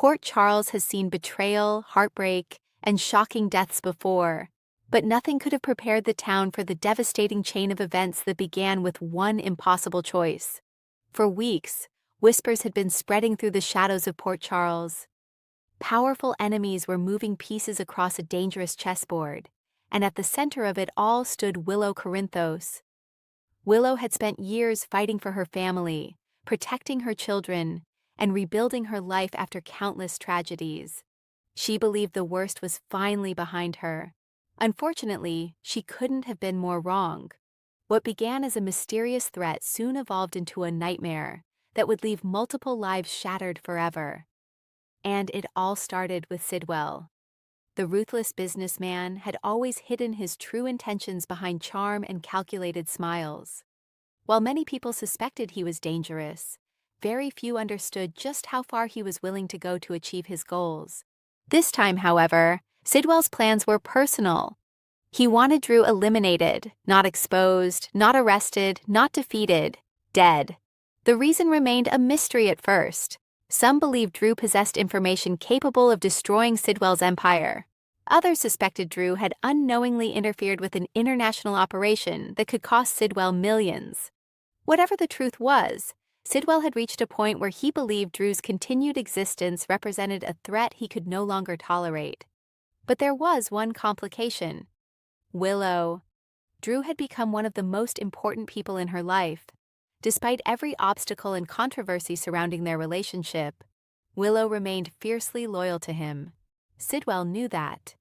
Port Charles has seen betrayal, heartbreak, and shocking deaths before, but nothing could have prepared the town for the devastating chain of events that began with one impossible choice. For weeks, whispers had been spreading through the shadows of Port Charles. Powerful enemies were moving pieces across a dangerous chessboard, and at the center of it all stood Willow Corinthos. Willow had spent years fighting for her family, protecting her children, and rebuilding her life after countless tragedies. She believed the worst was finally behind her. Unfortunately, she couldn't have been more wrong. What began as a mysterious threat soon evolved into a nightmare that would leave multiple lives shattered forever. And it all started with Sidwell. The ruthless businessman had always hidden his true intentions behind charm and calculated smiles. While many people suspected he was dangerous, very few understood just how far he was willing to go to achieve his goals. This time, however, Sidwell's plans were personal. He wanted Drew eliminated, not exposed, not arrested, not defeated, dead. The reason remained a mystery at first. Some believed Drew possessed information capable of destroying Sidwell's empire. Others suspected Drew had unknowingly interfered with an international operation that could cost Sidwell millions. Whatever the truth was, Sidwell had reached a point where he believed Drew's continued existence represented a threat he could no longer tolerate. But there was one complication. Willow. Drew had become one of the most important people in her life. Despite every obstacle and controversy surrounding their relationship, Willow remained fiercely loyal to him. Sidwell knew that.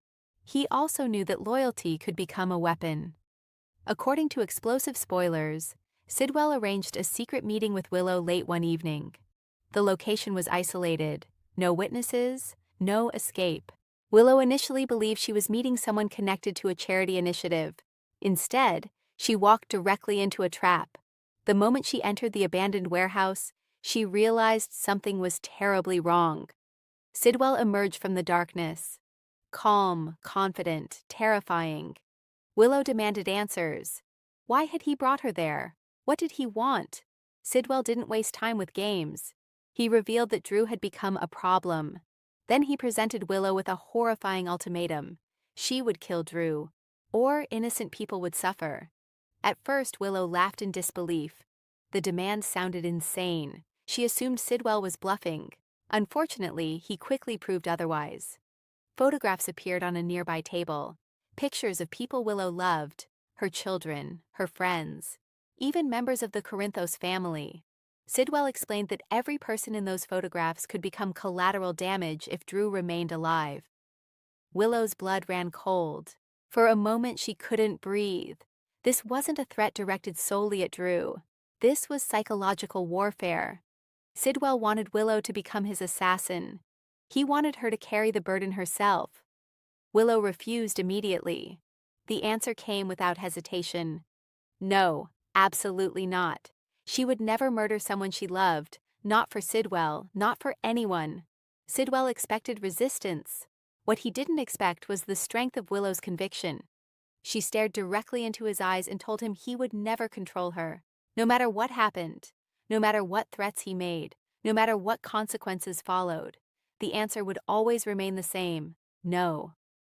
He also knew that loyalty could become a weapon. According to explosive spoilers, Sidwell arranged a secret meeting with Willow late one evening. The location was isolated, no witnesses, no escape. Willow initially believed she was meeting someone connected to a charity initiative. Instead, she walked directly into a trap. The moment she entered the abandoned warehouse, she realized something was terribly wrong. Sidwell emerged from the darkness. Calm, confident, terrifying. Willow demanded answers. Why had he brought her there? What did he want? Sidwell didn't waste time with games. He revealed that Drew had become a problem. Then he presented Willow with a horrifying ultimatum. She would kill Drew, or innocent people would suffer. At first, Willow laughed in disbelief. The demand sounded insane. She assumed Sidwell was bluffing. Unfortunately, he quickly proved otherwise. Photographs appeared on a nearby table. Pictures of people Willow loved, her children, her friends, even members of the Corinthos family. Sidwell explained that every person in those photographs could become collateral damage if Drew remained alive. Willow's blood ran cold. For a moment, she couldn't breathe. This wasn't a threat directed solely at Drew. This was psychological warfare. Sidwell wanted Willow to become his assassin. He wanted her to carry the burden herself. Willow refused immediately. The answer came without hesitation. No, absolutely not. She would never murder someone she loved, not for Sidwell, not for anyone. Sidwell expected resistance. What he didn't expect was the strength of Willow's conviction. She stared directly into his eyes and told him he would never control her, no matter what happened, no matter what threats he made, no matter what consequences followed. The answer would always remain the same: no.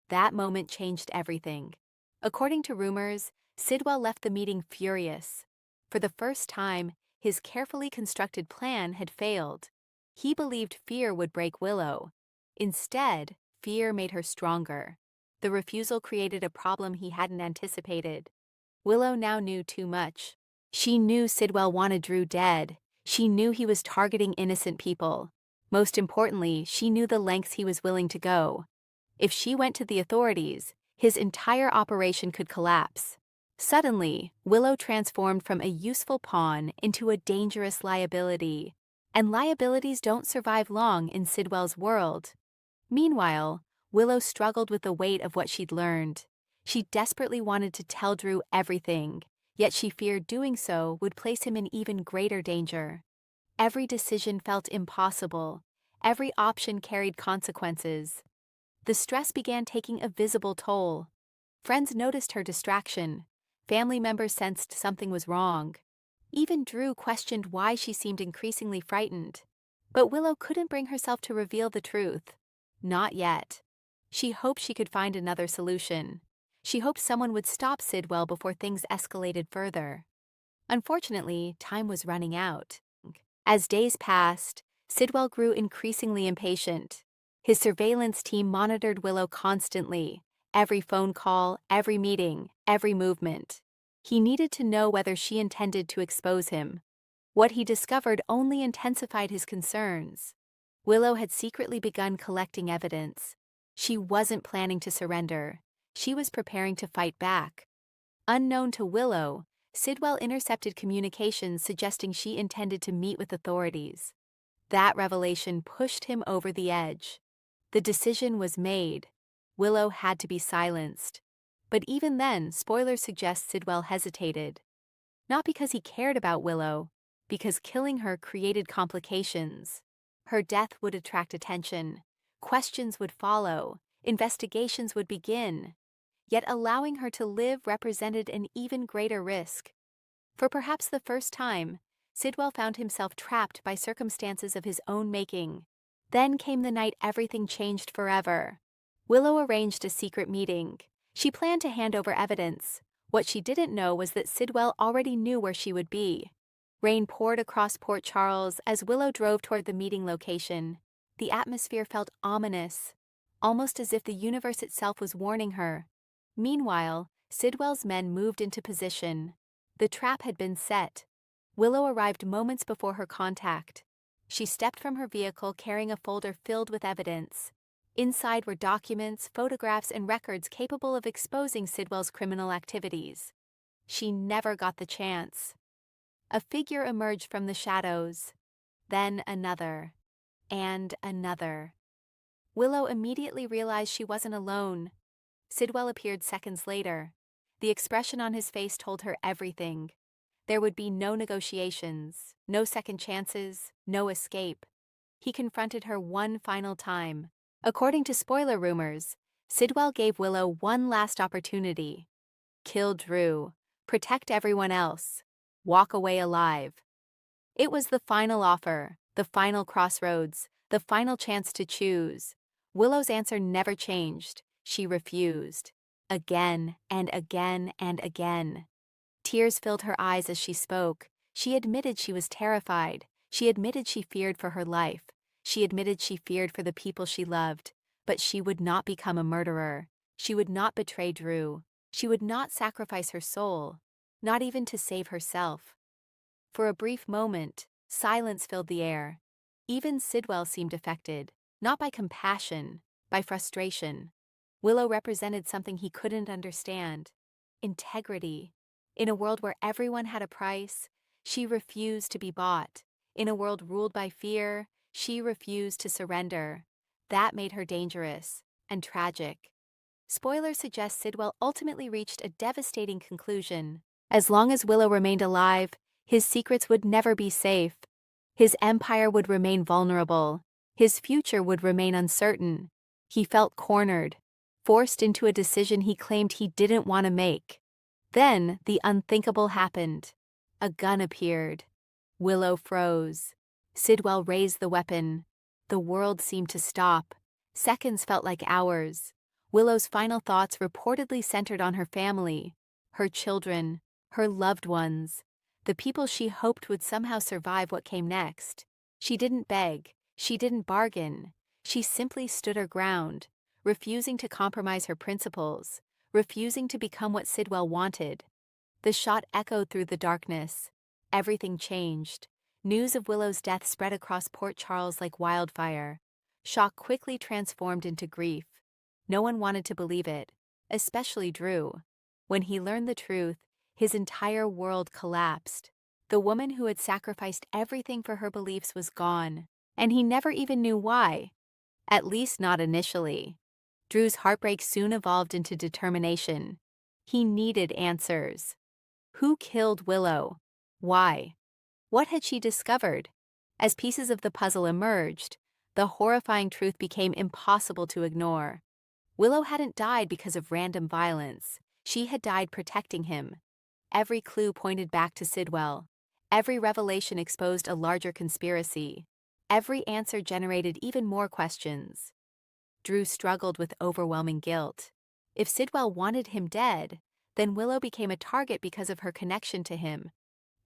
That moment changed everything. According to rumors, Sidwell left the meeting furious. For the first time, his carefully constructed plan had failed. He believed fear would break Willow. Instead, fear made her stronger. The refusal created a problem he hadn't anticipated. Willow now knew too much. She knew Sidwell wanted Drew dead. She knew he was targeting innocent people. Most importantly, she knew the lengths he was willing to go. If she went to the authorities, his entire operation could collapse. Suddenly, Willow transformed from a useful pawn into a dangerous liability. And liabilities don't survive long in Sidwell's world. Meanwhile, Willow struggled with the weight of what she'd learned. She desperately wanted to tell Drew everything, yet she feared doing so would place him in even greater danger. Every decision felt impossible. Every option carried consequences. The stress began taking a visible toll. Friends noticed her distraction. Family members sensed something was wrong. Even Drew questioned why she seemed increasingly frightened. But Willow couldn't bring herself to reveal the truth. Not yet. She hoped she could find another solution. She hoped someone would stop Sidwell before things escalated further. Unfortunately, time was running out. As days passed, Sidwell grew increasingly impatient. His surveillance team monitored Willow constantly, every phone call, every meeting, every movement. He needed to know whether she intended to expose him. What he discovered only intensified his concerns. Willow had secretly begun collecting evidence. She wasn't planning to surrender. She was preparing to fight back. Unknown to Willow, Sidwell intercepted communications suggesting she intended to meet with authorities. That revelation pushed him over the edge. The decision was made. Willow had to be silenced. But even then, spoilers suggest Sidwell hesitated. Not because he cared about Willow, because killing her created complications. Her death would attract attention. Questions would follow. Investigations would begin. Yet allowing her to live represented an even greater risk. For perhaps the first time, Sidwell found himself trapped by circumstances of his own making. Then came the night everything changed forever. Willow arranged a secret meeting. She planned to hand over evidence. What she didn't know was that Sidwell already knew where she would be. Rain poured across Port Charles as Willow drove toward the meeting location. The atmosphere felt ominous, almost as if the universe itself was warning her. Meanwhile, Sidwell's men moved into position. The trap had been set. Willow arrived moments before her contact. She stepped from her vehicle carrying a folder filled with evidence. Inside were documents, photographs, and records capable of exposing Sidwell's criminal activities. She never got the chance. A figure emerged from the shadows. Then another. And another. Willow immediately realized she wasn't alone. Sidwell appeared seconds later. The expression on his face told her everything. There would be no negotiations, no second chances, no escape. He confronted her one final time. According to spoiler rumors, Sidwell gave Willow one last opportunity. Kill Drew, protect everyone else, walk away alive. It was the final offer, the final crossroads, the final chance to choose. Willow's answer never changed. She refused. Again and again and again. Tears filled her eyes as she spoke. She admitted she was terrified. She admitted she feared for her life. She admitted she feared for the people she loved. But she would not become a murderer. She would not betray Drew. She would not sacrifice her soul, not even to save herself. For a brief moment, silence filled the air. Even Sidwell seemed affected, not by compassion, by frustration. Willow represented something he couldn't understand. Integrity. In a world where everyone had a price, she refused to be bought. In a world ruled by fear, she refused to surrender. That made her dangerous and tragic. Spoilers suggest Sidwell ultimately reached a devastating conclusion. As long as Willow remained alive, his secrets would never be safe. His empire would remain vulnerable. His future would remain uncertain. He felt cornered, forced into a decision he claimed he didn't want to make. Then the unthinkable happened. A gun appeared. Willow froze. Sidwell raised the weapon. The world seemed to stop. Seconds felt like hours. Willow's final thoughts reportedly centered on her family, her children, her loved ones, the people she hoped would somehow survive what came next. She didn't beg. She didn't bargain. She simply stood her ground, refusing to compromise her principles, refusing to become what Sidwell wanted. The shot echoed through the darkness. Everything changed. News of Willow's death spread across Port Charles like wildfire. Shock quickly transformed into grief. No one wanted to believe it, especially Drew. When he learned the truth, his entire world collapsed. The woman who had sacrificed everything for her beliefs was gone, and he never even knew why. At least not initially. Drew's heartbreak soon evolved into determination. He needed answers. Who killed Willow? Why? What had she discovered? As pieces of the puzzle emerged, the horrifying truth became impossible to ignore. Willow hadn't died because of random violence. She had died protecting him. Every clue pointed back to Sidwell. Every revelation exposed a larger conspiracy. Every answer generated even more questions. Drew struggled with overwhelming guilt. If Sidwell wanted him dead, then Willow became a target because of her connection to him.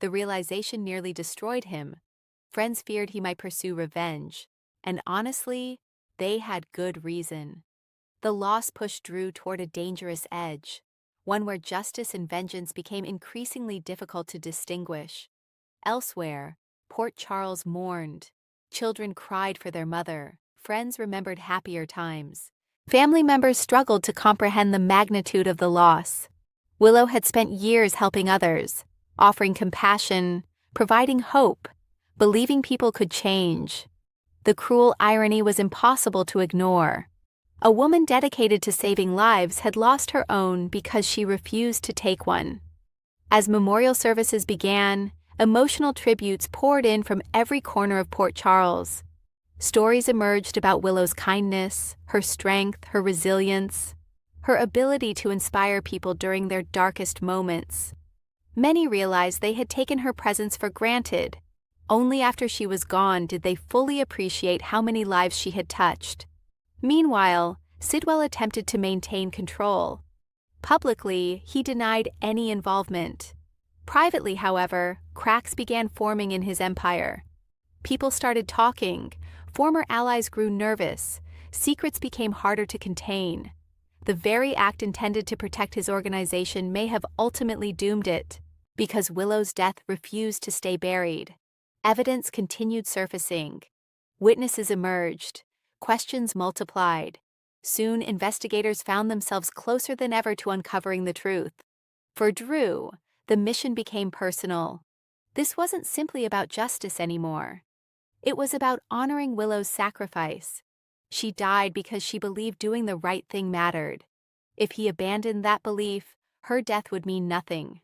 The realization nearly destroyed him. Friends feared he might pursue revenge, and honestly, they had good reason. The loss pushed Drew toward a dangerous edge, one where justice and vengeance became increasingly difficult to distinguish. Elsewhere, Port Charles mourned. Children cried for their mother. Friends remembered happier times. Family members struggled to comprehend the magnitude of the loss. Willow had spent years helping others, offering compassion, providing hope, believing people could change. The cruel irony was impossible to ignore. A woman dedicated to saving lives had lost her own because she refused to take one. As memorial services began, emotional tributes poured in from every corner of Port Charles. Stories emerged about Willow's kindness, her strength, her resilience, her ability to inspire people during their darkest moments. Many realized they had taken her presence for granted. Only after she was gone did they fully appreciate how many lives she had touched. Meanwhile, Sidwell attempted to maintain control. Publicly, he denied any involvement. Privately, however, cracks began forming in his empire. People started talking. Former allies grew nervous. Secrets became harder to contain. The very act intended to protect his organization may have ultimately doomed it, because Willow's death refused to stay buried. Evidence continued surfacing. Witnesses emerged. Questions multiplied. Soon, investigators found themselves closer than ever to uncovering the truth. For Drew, the mission became personal. This wasn't simply about justice anymore. It was about honoring Willow's sacrifice. She died because she believed doing the right thing mattered. If he abandoned that belief, her death would mean nothing.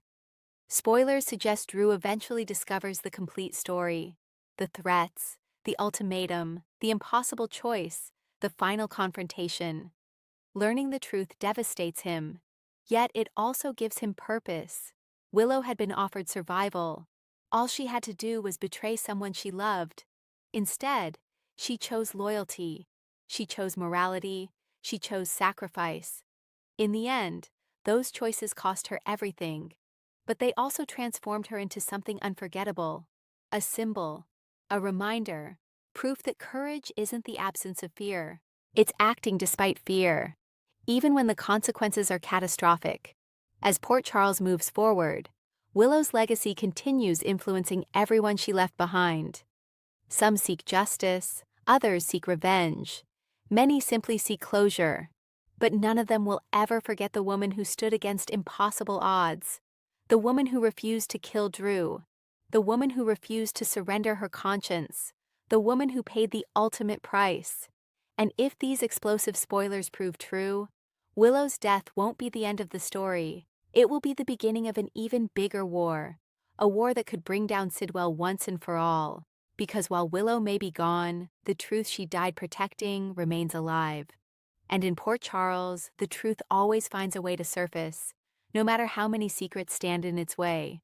Spoilers suggest Drew eventually discovers the complete story. The threats, the ultimatum, the impossible choice, the final confrontation. Learning the truth devastates him, yet it also gives him purpose. Willow had been offered survival. All she had to do was betray someone she loved. Instead, she chose loyalty. She chose morality. She chose sacrifice. In the end, those choices cost her everything, but they also transformed her into something unforgettable. A symbol, a reminder, proof that courage isn't the absence of fear. It's acting despite fear, even when the consequences are catastrophic. As Port Charles moves forward, Willow's legacy continues influencing everyone she left behind. Some seek justice, others seek revenge. Many simply seek closure. But none of them will ever forget the woman who stood against impossible odds. The woman who refused to kill Drew. The woman who refused to surrender her conscience. The woman who paid the ultimate price. And if these explosive spoilers prove true, Willow's death won't be the end of the story. It will be the beginning of an even bigger war. A war that could bring down Sidwell once and for all. Because while Willow may be gone, the truth she died protecting remains alive. And in Port Charles, the truth always finds a way to surface, no matter how many secrets stand in its way.